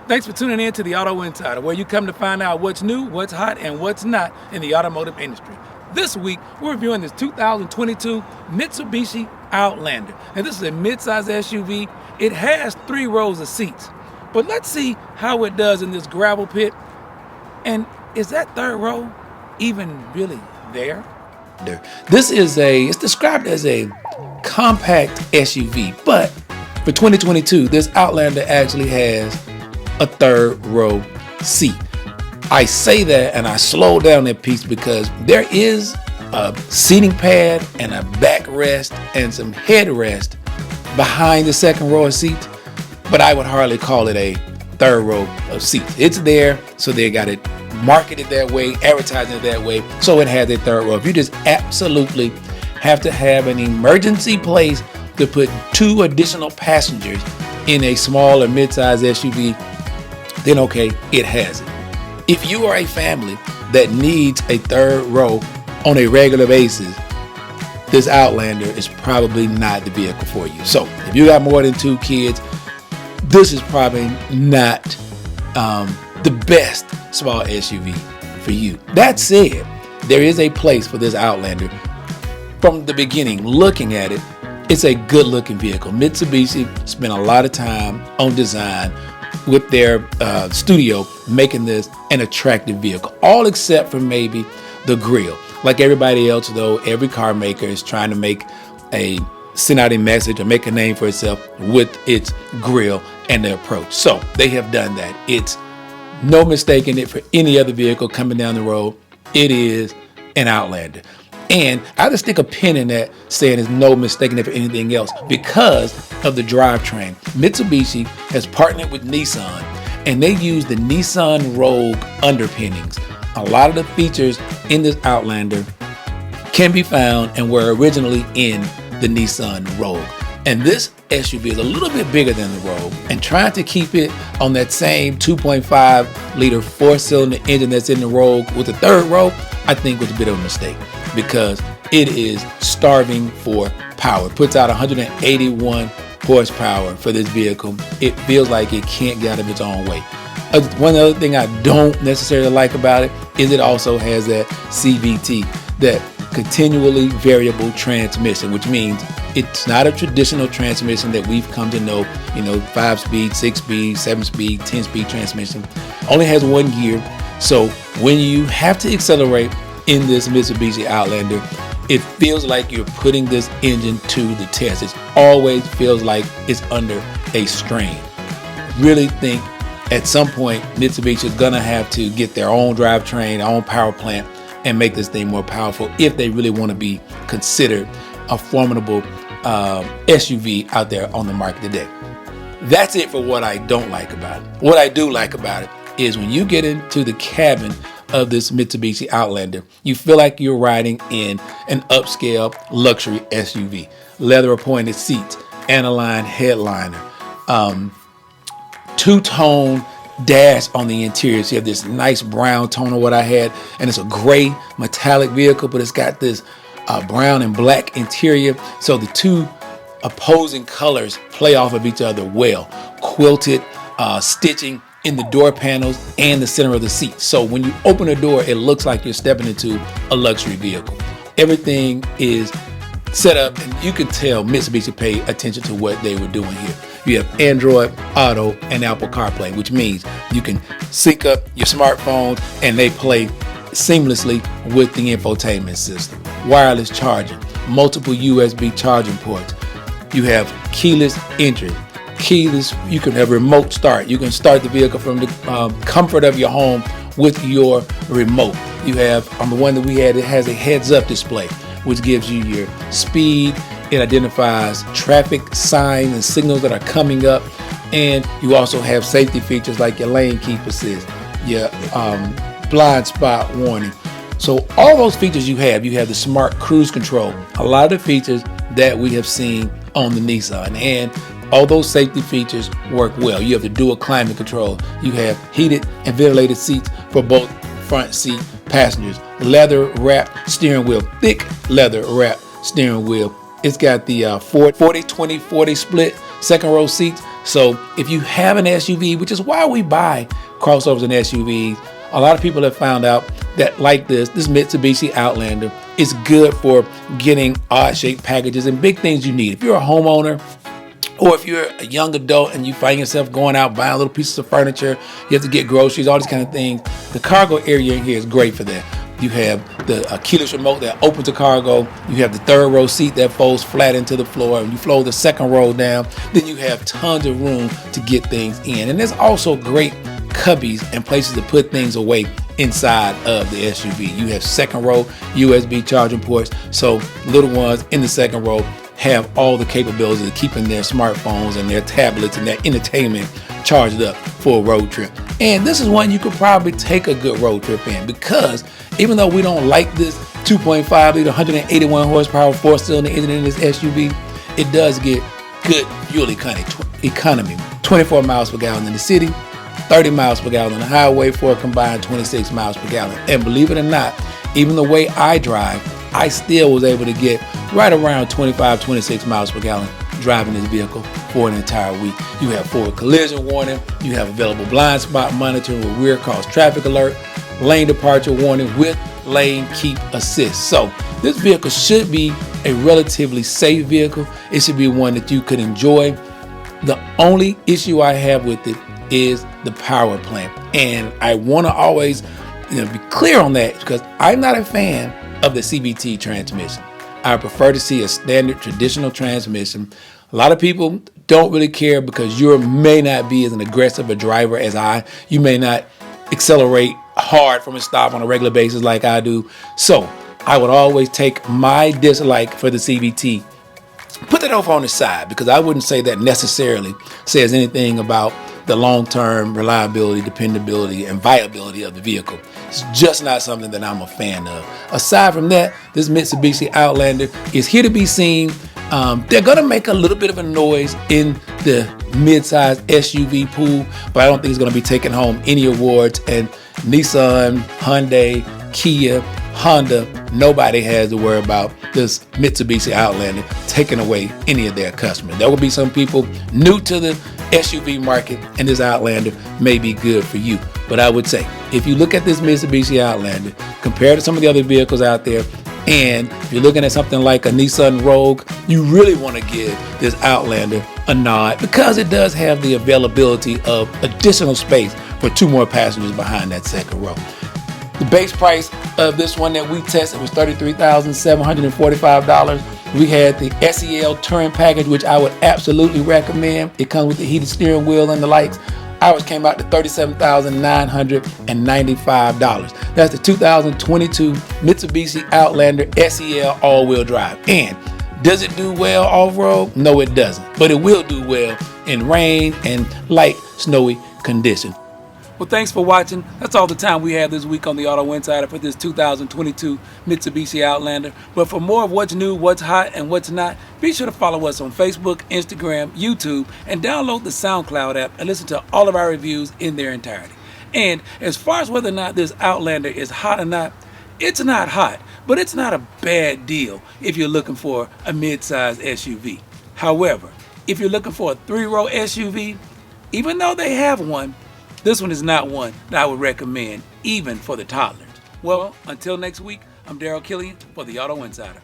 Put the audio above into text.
Thanks for tuning in to the Auto Insider, where you come to find out what's new, what's hot, and what's not in the automotive industry. This week, we're reviewing this 2022 Mitsubishi Outlander. And this is a mid-size SUV. It has 3 rows of seats. But let's see how it does in this gravel pit. And is that third row even really there? It's described as a compact SUV, but for 2022, this Outlander actually has a third row seat. I say that and I slow down that piece because there is a seating pad and a backrest and some headrest behind the second row of seats, but I would hardly call it a third row of seats. It's there, so they got it marketed that way, advertising it that way, so it has a third row. If you just absolutely have to have an emergency place to put 2 additional passengers in a small or mid-size SUV, then okay, it has it. If you are a family that needs a third row on a regular basis, this Outlander is probably not the vehicle for you. So if you got more than 2 kids, this is probably not the best small SUV for you. That said, there is a place for this Outlander. From the beginning, looking at it, it's a good looking vehicle. Mitsubishi spent a lot of time on design with their studio making this an attractive vehicle, all except for maybe the grille. Like everybody else, though, every car maker is trying to send out a message or make a name for itself with its grille and their approach. So they have done that. It's no mistaking it for any other vehicle coming down the road. It is an Outlander. And I just stick a pin in that, saying there's no mistaking it for anything else because of the drivetrain. Mitsubishi has partnered with Nissan, and they use the Nissan Rogue underpinnings. A lot of the features in this Outlander can be found and were originally in the Nissan Rogue. And this SUV is a little bit bigger than the Rogue, and trying to keep it on that same 2.5 liter 4-cylinder engine that's in the Rogue with the third row, I think was a bit of a mistake because it is starving for power. It puts out 181 horsepower for this vehicle. It feels like it can't get out of its own way. One other thing I don't necessarily like about it is it also has that CVT, that continually variable transmission, which means it's not a traditional transmission that we've come to know, 5-speed, 6-speed, 7-speed, 10-speed transmission. Only has 1 gear. So when you have to accelerate in this Mitsubishi Outlander, it feels like you're putting this engine to the test. It always feels like it's under a strain. Really think at some point Mitsubishi is gonna have to get their own drivetrain, their own power plant, and make this thing more powerful if they really want to be considered a formidable SUV out there on the market today. That's it for what I don't like about it. What I do like about it is when you get into the cabin of this Mitsubishi Outlander, you feel like you're riding in an upscale luxury SUV. Leather appointed seats, aniline headliner, two-tone dash on the interior. So you have this nice brown tone of what I had, and it's a gray metallic vehicle, but it's got this brown and black interior. So the two opposing colors play off of each other well. Quilted stitching in the door panels and the center of the seat. So when you open the door, it looks like you're stepping into a luxury vehicle. Everything is set up, and you can tell Mitsubishi paid attention to what they were doing here. You have Android Auto and Apple CarPlay, which means you can sync up your smartphone and they play seamlessly with the infotainment system. Wireless charging, multiple USB charging ports. You have keyless entry, you can have remote start. You can start the vehicle from the comfort of your home with your remote. You have, on the one that we had, it has a heads-up display, which gives you your speed. It identifies traffic signs and signals that are coming up. And you also have safety features like your lane keep assist, your blind spot warning. So all those features you have the smart cruise control, a lot of the features that we have seen on the Nissan. And all those safety features work well. You have the dual climate control. You have heated and ventilated seats for both front seat passengers. Leather wrapped steering wheel, thick leather wrapped steering wheel. It's got the 40-20-40 split second row seats So if you have an SUV, which is why we buy crossovers and SUVs, a lot of people have found out that like this Mitsubishi Outlander is good for getting odd shaped packages and big things you need. If you're a homeowner, or if you're a young adult and you find yourself going out buying little pieces of furniture, you have to get groceries, all these kind of things, the cargo area in here is great for that. You have the keyless remote that opens the cargo. You have the third row seat that folds flat into the floor. And you fold the second row down. Then you have tons of room to get things in. And there's also great cubbies and places to put things away inside of the SUV. You have second row USB charging ports. So little ones in the second row have all the capabilities of keeping their smartphones and their tablets and their entertainment charged up for a road trip. And this is one you could probably take a good road trip in, because even though we don't like this 2.5 liter 181 horsepower 4-cylinder engine in this SUV, it does get good fuel economy. 24 miles per gallon in the city, 30 miles per gallon on the highway for a combined 26 miles per gallon. And believe it or not, even the way I drive, I still was able to get right around 25, 26 miles per gallon driving this vehicle for an entire week. You have forward collision warning, you have available blind spot monitoring with rear cross traffic alert, lane departure warning with lane keep assist. So this vehicle should be a relatively safe vehicle. It should be one that you could enjoy. The only issue I have with it is the power plant. And I want to always be clear on that, because I'm not a fan of the CVT transmission. I prefer to see a standard traditional transmission. A lot of people don't really care because you may not be as an aggressive a driver as I. You may not accelerate hard from a stop on a regular basis like I do. So I would always take my dislike for the CVT, put that over on the side, because I wouldn't say that necessarily says anything about the long-term reliability, dependability, and viability of the vehicle. It's just not something that I'm a fan of. Aside from that, this Mitsubishi Outlander is here to be seen. They're going to make a little bit of a noise in the mid-size SUV pool, but I don't think it's going to be taking home any awards. And Nissan, Hyundai, Kia, Honda, nobody has to worry about this Mitsubishi Outlander taking away any of their customers. There will be some people new to the SUV market, and this Outlander may be good for you. But I would say, if you look at this Mitsubishi Outlander compared to some of the other vehicles out there, and if you're looking at something like a Nissan Rogue, you really want to give this Outlander a nod, because it does have the availability of additional space for 2 more passengers behind that second row. The base price of this one that we tested was $33,745. We had the SEL Touring Package, which I would absolutely recommend. It comes with the heated steering wheel and the lights. Ours came out to $37,995. That's the 2022 Mitsubishi Outlander SEL all-wheel drive. And does it do well off-road? No, it doesn't. But it will do well in rain and light snowy conditions. Well, thanks for watching. That's all the time we have this week on the Auto Insider for this 2022 Mitsubishi Outlander. But for more of what's new, what's hot, and what's not, be sure to follow us on Facebook, Instagram, YouTube, and download the SoundCloud app and listen to all of our reviews in their entirety. And as far as whether or not this Outlander is hot or not, it's not hot, but it's not a bad deal if you're looking for a mid-size SUV. However, if you're looking for a 3-row SUV, even though they have one, this one is not one that I would recommend, even for the toddlers. Well, until next week, I'm Daryl Killian for the Auto Insider.